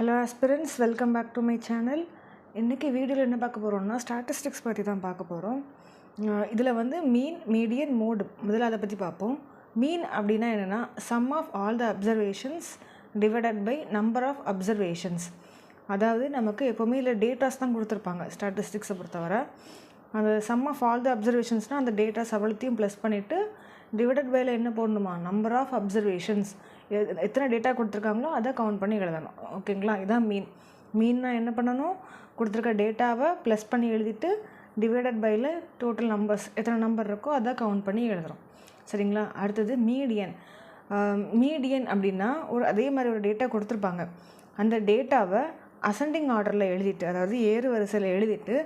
Hello aspirants, welcome back to my channel. இன்றைக்கி வீடியோவில் என்ன பார்க்க போகிறோம்னா ஸ்டாட்டிஸ்டிக்ஸ் பற்றி தான் பார்க்க போகிறோம். இதில் வந்து மீன், மீடியன், மோடு முதல்ல அதை பற்றி பார்ப்போம். மீன் அப்படின்னா என்னென்னா sum of all the observations divided by number of observations. அதாவது நமக்கு எப்போவுமே இல்லை டேட்டாஸ் தான் கொடுத்துருப்பாங்க ஸ்டாட்டிஸ்டிக்ஸை பொறுத்தவரை. அந்த சம் ஆஃப் ஆல் த அப்சர்வேஷன்ஸ்னால் அந்த டேட்டாஸ் அவ்வளோத்தையும் ப்ளஸ் பண்ணிவிட்டு டிவைடட் பையில் என்ன போடணுமா, நம்பர் ஆஃப் அப்சர்வேஷன்ஸ், எத்தனை டேட்டா கொடுத்துருக்காங்களோ அதை கவுண்ட் பண்ணி எழுதணும். ஓகேங்களா, இதுதான் மீன்னா என்ன பண்ணணும், கொடுத்துருக்க டேட்டாவை ப்ளஸ் பண்ணி எழுதிட்டு டிவைடட் பையில் டோட்டல் நம்பர்ஸ் எத்தனை நம்பர் இருக்கோ அதை கவுண்ட் பண்ணி எழுதுகிறோம். சரிங்களா. அடுத்தது மீடியன். மீடியன் அப்படின்னா அதே மாதிரி ஒரு டேட்டா கொடுத்துருப்பாங்க. அந்த டேட்டாவை அசெண்டிங் ஆர்டரில் எழுதிட்டு, அதாவது ஏறு வரிசையில் எழுதிட்டு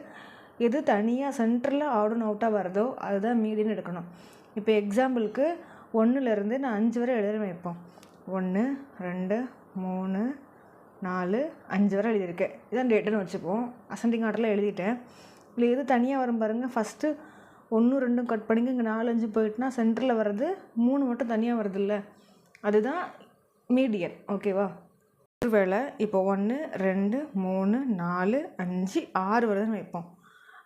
எது தனியாக சென்டரில் ஆட் அண்ட் அவுட்டாக வருதோ அதுதான் மீடியன் எடுக்கணும். இப்போ எக்ஸாம்பிளுக்கு 1லேருந்து நான் 5 வரை எழுதுறேன் வைப்போம். 1 2 3 4 5 வரை எழுதியிருக்கேன். இதான் டேட்டுன்னு வச்சுப்போம். அசெண்டிங் ஆர்டரில் எழுதிட்டேன். இல்லை எது தனியாக வரும் பாருங்கள். ஃபஸ்ட்டு 1 2 கட் பண்ணிங்க, இங்கே 4 5 போயிட்டுனா சென்டரில் வர்றது 3 மட்டும் தனியாக வருது இல்லை, அதுதான் மீடியன். ஓகேவா. ஒருவேளை இப்போ 1 2 3 4 5 6 வருதுன்னு வைப்போம்.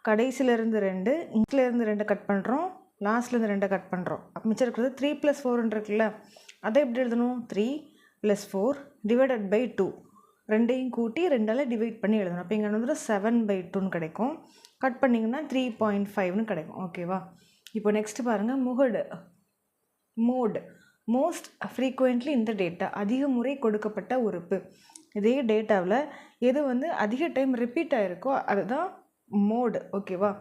கடைசியிலேருந்து 2, இங்கிலேருந்து 2 கட் பண்ணுறோம், லாஸ்ட்லேருந்து 2 கட் பண்ணுறோம். அப்போ மிச்சம் இருக்கிறது 3 + 4 இருக்குல்ல, அதை எப்படி எழுதணும், 3 + 4 டிவைடட் பை 2. ரெண்டையும் கூட்டி 2ஆல் டிவைட் பண்ணி எழுதணும். அப்போ இங்கே வந்து 7/2ன்னு கிடைக்கும். கட் பண்ணிங்கன்னா 3.5ன்னு கிடைக்கும். ஓகேவா. இப்போ நெக்ஸ்ட்டு பாருங்கள், மோடு. மோஸ்ட் ஃப்ரீக்வெண்ட்லி இந்த டேட்டா, அதிக முறை கொடுக்கப்பட்ட உறுப்பு. இதே டேட்டாவில் எது வந்து அதிக டைம் ரிப்பீட் ஆகிருக்கோ அதுதான் மோடு. ஓகேவா.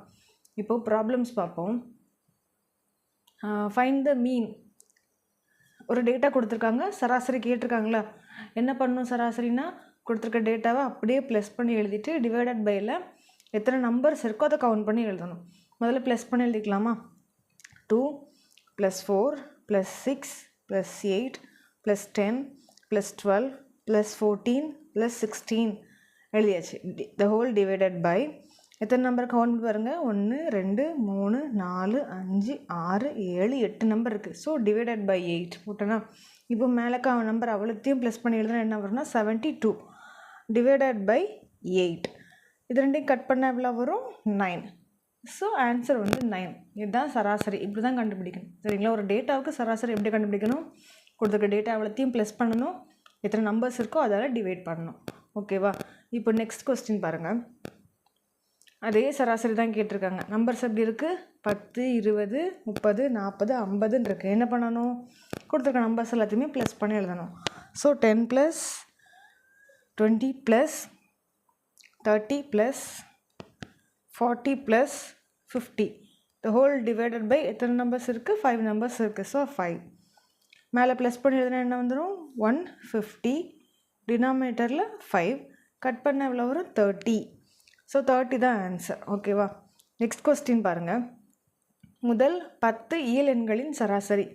இப்போது ப்ராப்ளம்ஸ் பார்ப்போம். ஃபைண்ட் த மீன். ஒரு டேட்டா கொடுத்துருக்காங்க, சராசரி கேட்டிருக்காங்களா. என்ன பண்ணணும், சராசரினா கொடுத்துருக்க டேட்டாவை அப்படியே ப்ளஸ் பண்ணி எழுதிட்டு டிவைடட் பையில் எத்தனை நம்பர்ஸ் இருக்கோ அதை கவுண்ட் பண்ணி எழுதணும். முதல்ல ப்ளஸ் பண்ணி எழுதிக்கலாமா. 2 + 4 + 6 + 8 + 10 + 12 + 14 + 16 எழுதியாச்சு. த ஹோல் டிவைடட் பை எத்தனை நம்பர் கவுண்ட் பாருங்கள், 1 2 3 4 5 6 7 8 நம்பர் இருக்குது. ஸோ டிவைடட் பை 8 போட்டோன்னா இப்போ மேலேக்கா நம்பர் அவ்வளோத்தையும் ப்ளஸ் பண்ணி எழுதுனா என்ன வரும்னா 72 டிவைடட் பை 8. இது ரெண்டையும் கட் பண்ண எவ்வளோ வரும், 9. ஸோ ஆன்சர் வந்து 9. இதுதான் சராசரி. இப்படி தான் கண்டுபிடிக்கணும். சரிங்களா. ஒரு டேட்டாவுக்கு சராசரி எப்படி கண்டுபிடிக்கணும், கொடுத்துருக்க டேட்டா அவ்வளோத்தையும் ப்ளஸ் பண்ணணும், எத்தனை நம்பர்ஸ் இருக்கோ அதால் டிவைட் பண்ணணும். ஓகேவா. இப்போ நெக்ஸ்ட் கொஸ்டின் பாருங்கள். அதே சராசரி தான் கேட்டிருக்காங்க. நம்பர்ஸ் எப்படி இருக்குது, 10 20 30 40 50ன்னு இருக்குது. என்ன பண்ணணும், கொடுத்துருக்க நம்பர்ஸ் எல்லாத்தையுமே ப்ளஸ் பண்ணி எழுதணும். So 10 + 20 + 30 + 40 + 50 the whole divided by எத்தனை நம்பர்ஸ் இருக்குது, 5 நம்பர்ஸ் இருக்குது. ஸோ 5 மேலே ப்ளஸ் பண்ணி எழுதுனா என்ன வந்துடும், 150. டினாமினேட்டரில் 5 கட் பண்ண எவ்வளோ வரும், 30. ஸோ 30 தான் ஆன்சர். ஓகேவா. நெக்ஸ்ட் கொஸ்டின் பாருங்கள். முதல் 10 இயல் எண்களின் சராசரி.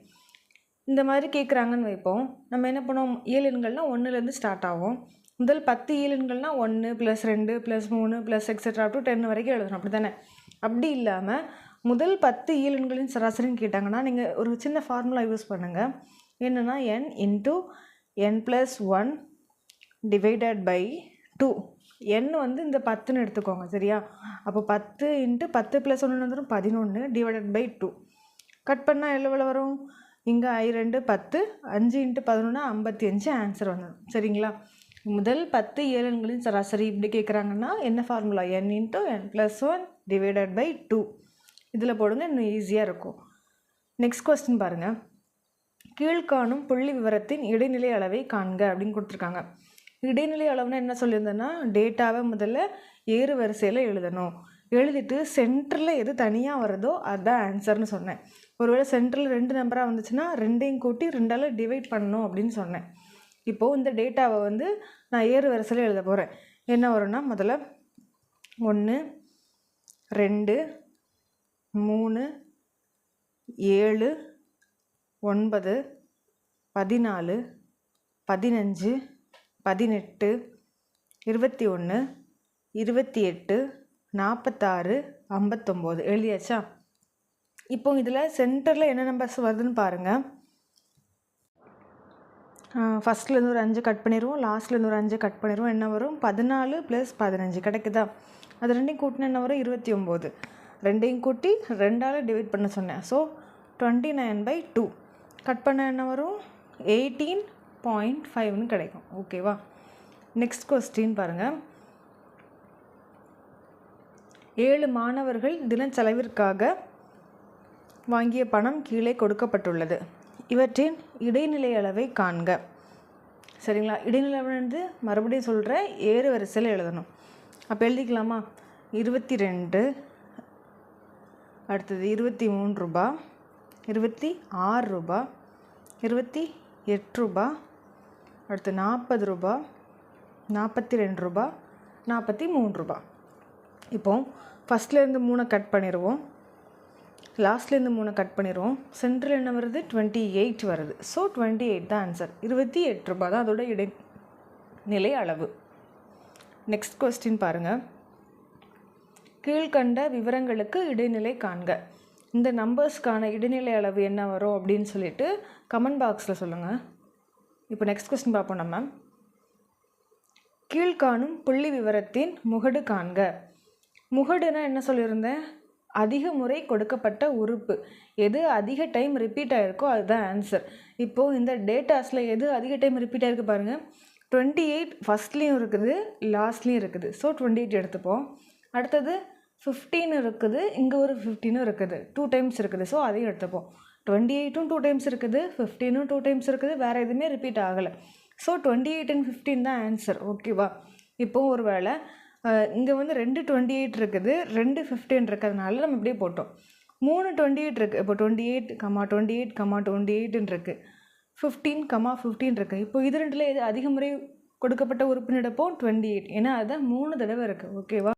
இந்த மாதிரி கேட்குறாங்கன்னு வைப்போம். நம்ம என்ன பண்ணுவோம், இயல் எண்கள்னால் 1லேருந்து ஸ்டார்ட் ஆகும். முதல் 10 இயல் எண்கள்னால் 1 + 2 + 3 + எக்ஸெட்ரா டு 10 வரைக்கும் எழுதணும். அப்படி தானே. அப்படி இல்லாமல் முதல் 10 இயல் எண்களின் சராசரின்னு கேட்டாங்கன்னா நீங்கள் ஒரு சின்ன ஃபார்முலா யூஸ் பண்ணுங்கள். என்னென்னா n × n + 1 divided by 2. n வந்து இந்த 10ன்னு எடுத்துக்கோங்க. சரியா. அப்போ 10 × 10 + 1 வந்துடும் 11 டிவைடட் பை 2. கட் பண்ணால் எவ்வளோ வரும், இங்கே I2 10, 5 × 11 55 ஆன்சர் வந்துடும். சரிங்களா. முதல் 10 இயல் எண்களின் சராசரி இப்படி கேட்குறாங்கன்னா என்ன formula, n × n + 1 divided by 2. இதில் போடுங்க, இன்னும் ஈஸியாக இருக்கும். நெக்ஸ்ட் கொஸ்டின் பாருங்கள். கீழ்காணும் புள்ளி விவரத்தின் இடைநிலை அளவை காண்க அப்படின்னு கொடுத்துருக்காங்க. இடைநிலை அளவுனா என்ன சொல்லியிருந்தேன்னா, டேட்டாவை முதல்ல ஏறு வரிசையில் எழுதணும். எழுதிட்டு சென்டரில் எது தனியாக வருதோ அதுதான் ஆன்சர்னு சொன்னேன். ஒருவேளை சென்டரில் 2 நம்பராக வந்துச்சுன்னா 2ஐயும் கூட்டி 2ஆல் டிவைட் பண்ணணும் அப்படின்னு சொன்னேன். இப்போது இந்த டேட்டாவை வந்து நான் ஏறு வரிசையில் எழுத போகிறேன். என்ன வரும்னா, முதல்ல 1 2 3 7 9 14 15 18 21 28 46 59 எழுதியாச்சா. இப்போ இதில் சென்டரில் என்ன நம்பர்ஸ் வருதுன்னு பாருங்கள். ஃபஸ்ட்லேருந்து ஒரு 5 கட் பண்ணிடுவோம், லாஸ்ட்லேருந்து ஒரு 5 கட் பண்ணிடுவோம். என்ன வரும்? 14 + 15 கிடைக்குதா? அது ரெண்டையும் கூட்டினா என்ன வரும்? 29. ரெண்டையும் கூட்டி 2ஆல் டிவைட் பண்ண சொன்னேன். ஸோ 29/2 கட் பண்ண என்ன வரும்? 18.5ன்னு கிடைக்கும். ஓகேவா? நெக்ஸ்ட் கொஸ்டின் பாருங்கள். 7 மாணவர்கள் தினச்செலவிற்காக வாங்கிய பணம் கீழே கொடுக்கப்பட்டுள்ளது. இவற்றின் இடைநிலை அளவை காண்க. சரிங்களா? இடைநிலை அளவு மறுபடியும் சொல்கிறேன், ஏறு வரிசையில் எழுதணும். அப்போ எழுதிக்கலாமா? 22, அடுத்தது 23 ரூபா, 26 ரூபா, 28 ரூபா, அடுத்து 40 ரூபா, 42 ரூபா, 43 ரூபா. இப்போ ஃபஸ்ட்லேருந்து 3 கட் பண்ணிடுவோம், லாஸ்ட்லேருந்து 3 கட் பண்ணிடுவோம். சென்ட்ரல் என்ன வருது? 28 வருது. ஸோ 28 தான் ஆன்சர். 28 ரூபா தான் அதோட இடைநிலை அளவு. நெக்ஸ்ட் கொஸ்டின் பாருங்கள். கீழ்கண்ட விவரங்களுக்கு இடைநிலை காண்க. இந்த நம்பர்ஸ்க்கான இடைநிலை அளவு என்ன வரும் அப்படின்னு சொல்லிட்டு கமெண்ட் பாக்ஸில் சொல்லுங்கள். இப்போ நெக்ஸ்ட் கொஸ்டின் பார்ப்போம் நம்ம. கீழ்காணும் புள்ளி விவரத்தின் முகடு காண்க. முகடுனா என்ன சொல்லியிருந்தேன்? அதிக முறை கொடுக்கப்பட்ட உறுப்பு. எது அதிக டைம் ரிப்பீட் ஆகிருக்கோ அதுதான் ஆன்சர். இப்போது இந்த டேட்டாஸில் எது அதிக டைம் ரிப்பீட் ஆகிருக்கு பாருங்கள். 28 ஃபஸ்ட்லேயும் இருக்குது, லாஸ்ட்லேயும் இருக்குது. ஸோ 28 எடுத்துப்போம். அடுத்தது 15 இருக்குது, இங்கே ஒரு 15 இருக்குது, 2 டைம்ஸ் இருக்குது. ஸோ அதையும் எடுத்துப்போம். 28ம் 2 டைம்ஸ் இருக்குது, 15ம் 2 டைம்ஸ் இருக்குது, வேறு எதுவுமே ரிப்பீட் ஆகலை. ஸோ 28 and 15 தான் ஆன்சர். ஓகேவா? இப்போது ஒரு வேளை இங்கே 2 28 இருக்குது, 2 15 இருக்கிறதுனால நம்ம இப்படியே போட்டோம். 3 28 இருக்குது. இப்போ 28, 28, 28 இருக்குது. 15, 15 இருக்குது. இப்போ இது ரெண்டில் எது அதிக முறை கொடுக்கப்பட்ட உறுப்பினடப்போ 28. ஏன்னா அதுதான் 3 தடவை இருக்குது. ஓகேவா?